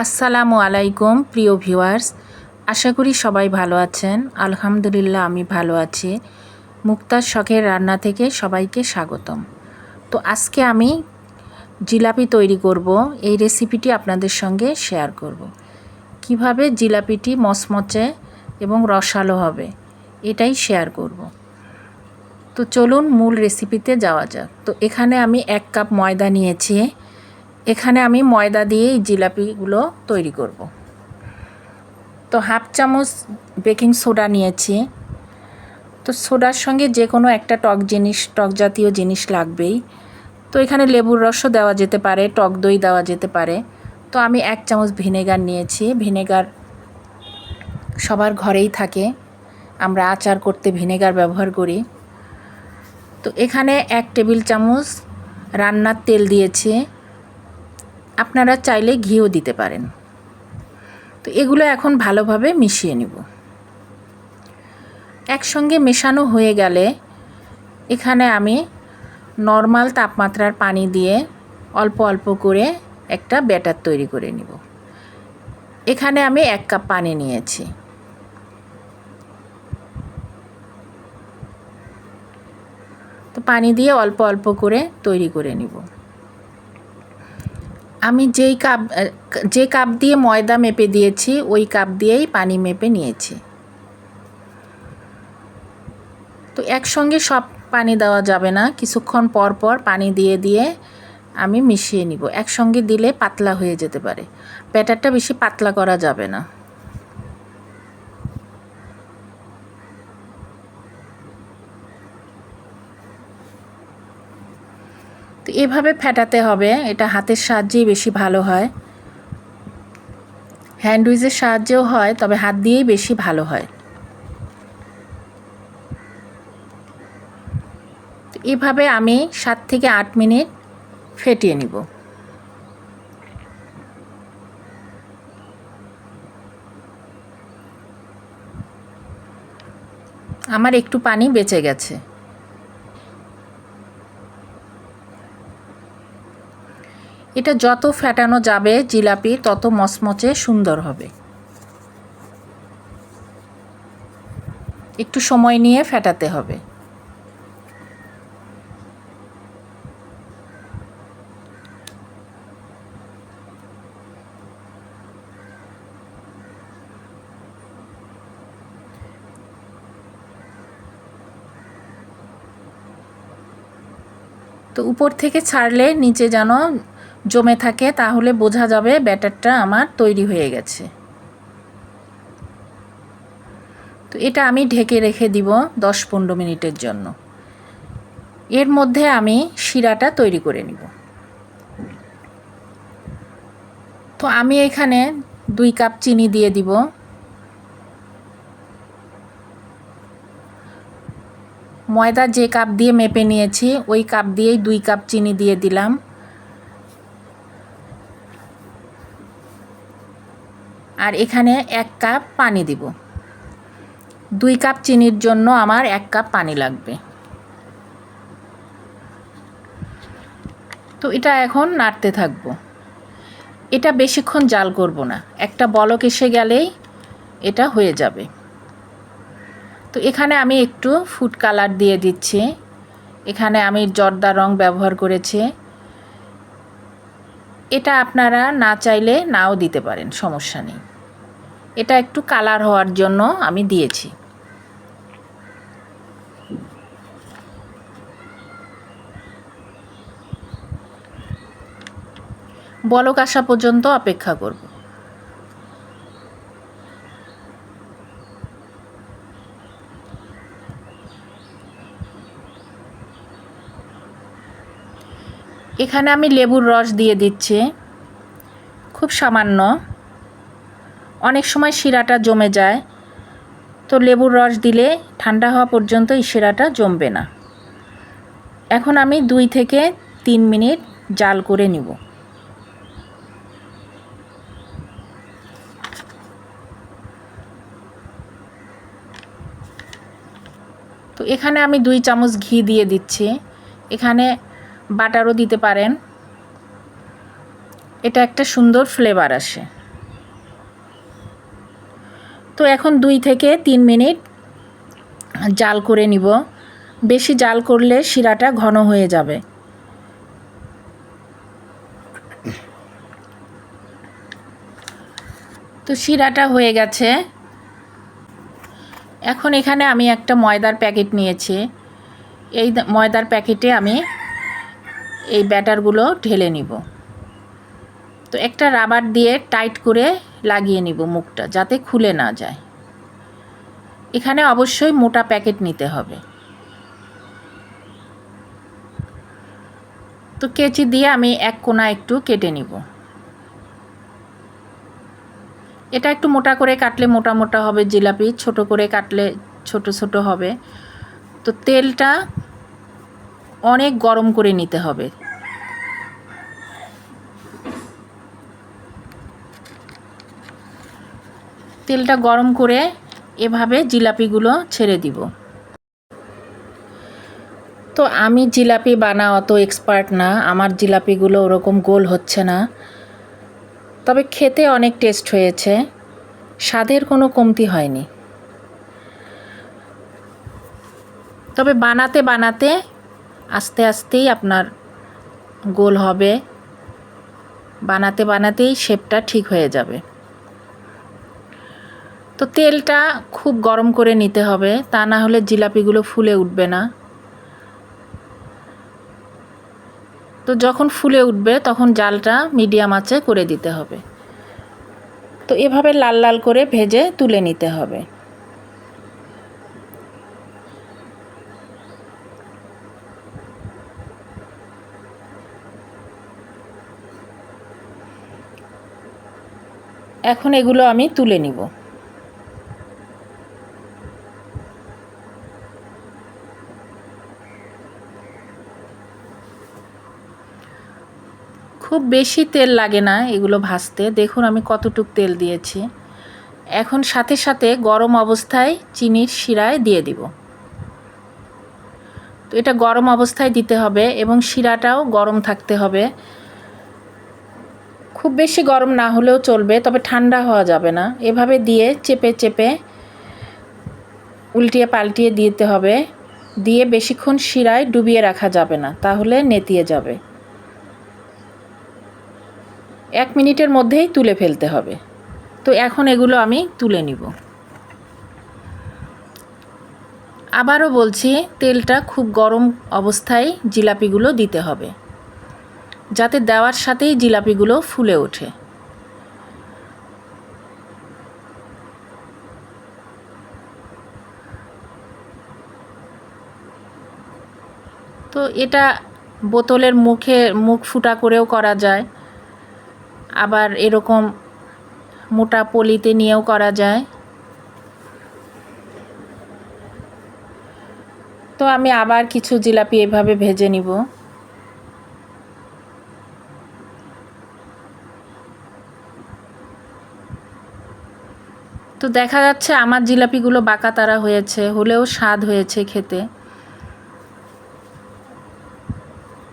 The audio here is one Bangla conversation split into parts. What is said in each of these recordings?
আসসালামু আলাইকুম প্রিয় ভিউয়ার্স, আশা করি সবাই ভালো আছেন। আলহামদুলিল্লাহ আমি ভালো আছি। মুক্তার শখের রান্না থেকে সবাইকে স্বাগতম। তো আজকে আমি জিলাপি তৈরি করব। এই রেসিপিটি আপনাদের সঙ্গে শেয়ার করব। কিভাবে জিলাপিটি মচমচে এবং রসালো হবে এটাই শেয়ার করব। তো চলুন মূল রেসিপিতে যাওয়া যাক। তো এখানে আমি 1 কাপ ময়দা নিয়েছি। এখানে আমি ময়দা দিয়ে এই জিলাপিগুলো তৈরি করব। তো হাফ চামচ বেকিং সোডা নিয়েছি। তো সোডার সঙ্গে যে কোনো একটা টক জাতীয় জিনিস লাগবেই। তো এখানে লেবুর রসও দেওয়া যেতে পারে, টক দই দেওয়া যেতে পারে। তো আমি 1 চামচ ভিনেগার নিয়েছি। ভিনেগার সবার ঘরেই থাকে, আমরা আচার করতে ভিনেগার ব্যবহার করি। তো এখানে 1 টেবিল চামচ রান্নার তেল দিয়েছি, আপনারা চাইলে ঘিও দিতে পারেন। তো এগুলো এখন ভালোভাবে মিশিয়ে নেব। একসঙ্গে মেশানো হয়ে গেলে এখানে আমি নর্মাল তাপমাত্রার পানি দিয়ে অল্প অল্প করে একটা ব্যাটার তৈরি করে নিব। এখানে আমি 1 কাপ পানি নিয়েছি। তো পানি দিয়ে অল্প অল্প করে তৈরি করে নিব। আমি যে কাপ দিয়ে ময়দা মেপে দিয়েছি ওই কাপ দিয়েই পানি মেপে নিয়েছি। তো একসঙ্গে সব পানি দেওয়া যাবে না, কিছুক্ষণ পর পর পানি দিয়ে দিয়ে আমি মিশিয়ে নিব। একসঙ্গে দিলে পাতলা হয়ে যেতে পারে, ব্যাটারটা বেশি পাতলা করা যাবে না। তো এভাবে ফেটাতে হবে, এটা হাতের সাহায্যেই বেশি ভালো হয়। হ্যান্ড উইচের সাহায্যেও হয়, তবে হাত দিয়েই বেশি ভালো হয়। তো এভাবে আমি 7 থেকে 8 মিনিট ফেটিয়ে নিব। আমার একটু পানি বেঁচে গেছে। এটা যত ফেটানো যাবে জিলাপি তত মচমচে সুন্দর হবে। একটু সময় নিয়ে ফেটাতে হবে। তো উপর থেকে ছাড়লে নিচে যেন জমে থাকে, তাহলে বোঝা যাবে ব্যাটারটা আমার তৈরি হয়ে গেছে। তো এটা আমি ঢেকে রেখে দিব 10-15 মিনিটের জন্য। এর মধ্যে আমি শিরাটা তৈরি করে নিব। তো আমি এখানে 2 কাপ চিনি দিয়ে দিব। ময়দা যে কাপ দিয়ে মেপে নিয়েছি ওই কাপ দিয়েই 2 কাপ চিনি দিয়ে দিলাম। আর এখানে 1 কাপ পানি দিব। 2 কাপ চিনির জন্য আমার 1 কাপ পানি লাগবে। তো এটা এখন নাড়তে থাকবো। এটা বেশিক্ষণ জাল করব না, একটা বলক এসে গেলেই এটা হয়ে যাবে। তো এখানে আমি একটু ফুড কালার দিয়ে দিচ্ছি। এখানে আমি জর্দা রং ব্যবহার করেছি। এটা আপনারা না চাইলে নাও দিতে পারেন, সমস্যা নেই। এটা একটু কালার হওয়ার জন্য আমি দিয়েছি। বলক আসা পর্যন্ত অপেক্ষা করব। এখানে আমি লেবুর রস দিয়ে দিচ্ছি, খুব সামান্য। অনেক সময় শিরাটা জমে যায়, তো লেবুর রস দিলে ঠান্ডা হওয়া পর্যন্ত এই শিরাটা জমবে না। এখন আমি 2 থেকে 3 মিনিট জাল করে নিব। তো এখানে আমি 2 চামচ ঘি দিয়ে দিচ্ছি। এখানে বাটারও দিতে পারেন, এটা একটা সুন্দর ফ্লেভার আসে। তো এখন 2 থেকে 3 মিনিট জাল করে নিব। বেশি জাল করলে শিরাটা ঘন হয়ে যাবে। তো শিরাটা হয়ে গেছে। এখন এখানে আমি একটা ময়দার প্যাকেট নিয়েছি। এই ময়দার প্যাকেটে আমি এই ব্যাটারগুলো ঢেলে নিব। তো একটা রাবার দিয়ে টাইট করে লাগিয়ে নিব মুখটা, যাতে খুলে না যায়। এখানে অবশ্যই মোটা প্যাকেট নিতে হবে। তো কেচি দিয়ে আমি এক কোণা একটু কেটে নিব। এটা একটু মোটা করে কাটলে মোটা মোটা হবে জিলাপি, ছোট করে কাটলে ছোট ছোট হবে। তো তেলটা অনেক গরম করে নিতে হবে। তেলটা গরম করে এভাবে জিলাপিগুলো ছেড়ে দিব। তো আমি জিলাপি বানা অত এক্সপার্ট না, আমার জিলাপিগুলো ওরকম গোল হচ্ছে না, তবে খেতে অনেক টেস্ট হয়েছে, স্বাদের কোনো কমতি হয়নি। তবে বানাতে বানাতে আস্তে আস্তেই আপনার গোল হবে, বানাতে বানাতেই শেপটা ঠিক হয়ে যাবে। তো তেলটা খুব গরম করে নিতে হবে, তা না হলে জিলাপিগুলো ফুলে উঠবে না। তো যখন ফুলে উঠবে তখন জালটা মিডিয়াম আঁচে করে দিতে হবে। তো এভাবে লাল লাল করে ভেজে তুলে নিতে হবে। এখন এগুলো আমি তুলে নিব। খুব বেশি তেল লাগে না এগুলো ভাজতে, দেখুন আমি কতটুক তেল দিয়েছি। এখন সাথে সাথে গরম অবস্থায় চিনির শিরায় দিয়ে দিব। তো এটা গরম অবস্থায় দিতে হবে এবং শিরাটাও গরম থাকতে হবে। খুব বেশি গরম না হলেও চলবে, তবে ঠান্ডা হওয়া যাবে না। এভাবে দিয়ে চেপে চেপে উল্টিয়ে পাল্টিয়ে দিতে হবে। দিয়ে বেশিক্ষণ শিরায় ডুবিয়ে রাখা যাবে না, তাহলে নেতিয়ে যাবে। 1 মিনিটের মধ্যেই তুলে ফেলতে হবে। তো এখন এগুলো আমি তুলে নিব। আবারও বলছি, তেলটা খুব গরম অবস্থায় জিলাপিগুলো দিতে হবে, যাতে দেওয়ার সাথেই জিলাপিগুলো ফুলে ওঠে। তো এটা বোতলের মুখ ফুটা করেও করা যায়, আবার এরকম মোটা পলিতে নিয়েও করা যায়। তো আমি আবার কিছু জিলাপি এভাবে ভেজে নিব। তো দেখা যাচ্ছে আমার জিলাপিগুলো বাঁকা তারা হয়েছে, হলেও স্বাদ হয়েছে খেতে।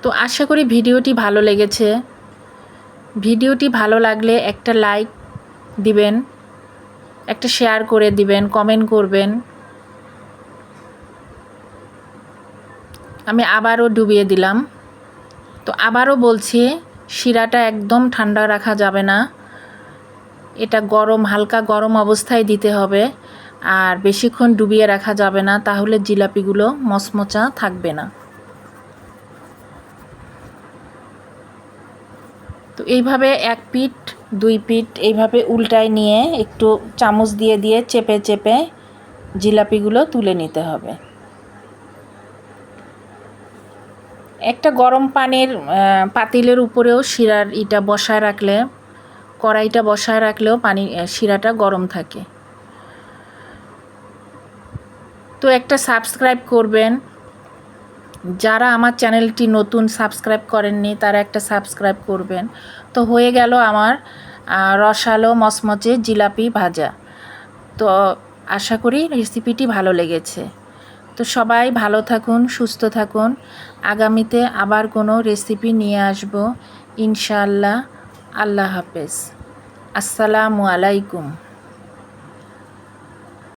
তো আশা করি ভিডিওটি ভালো লেগেছে। ভিডিওটি ভালো লাগলে একটা লাইক দিবেন, একটা শেয়ার করে দিবেন, কমেন্ট করবেন। আমি আবারও ডুবিয়ে দিলাম। তো আবারও বলছি, শিরাটা একদম ঠান্ডা রাখা যাবে না, এটা গরম, হালকা গরম অবস্থায় দিতে হবে। আর বেশিক্ষণ ডুবিয়ে রাখা যাবে না, তাহলে জিলাপিগুলো মচমচা থাকবে না। তো এইভাবে 1 পিঠ 2 পিঠ এইভাবে উল্টায় নিয়ে একটু চামচ দিয়ে দিয়ে চেপে চেপে জিলাপিগুলো তুলে নিতে হবে। একটা গরম পানির পাতিলের উপরেও শিরার বসায় রাখলে, কড়াইটা বসায় রাখলেও শিরাটা গরম থাকে। তো একটা সাবস্ক্রাইব করবেন, যারা আমার চ্যানেলটি নতুন সাবস্ক্রাইব করেননি তারা একটা সাবস্ক্রাইব করবেন। তো হয়ে গেল আমার রসালো মচমচে জিলাপি ভাজা। তো আশা করি রেসিপিটি ভালো লেগেছে। তো সবাই ভালো থাকুন, সুস্থ থাকুন। আগামীতে আবার কোনো রেসিপি নিয়ে আসব ইনশাআল্লাহ। আল্লাহ হাফেজ। আসসালামু আলাইকুম।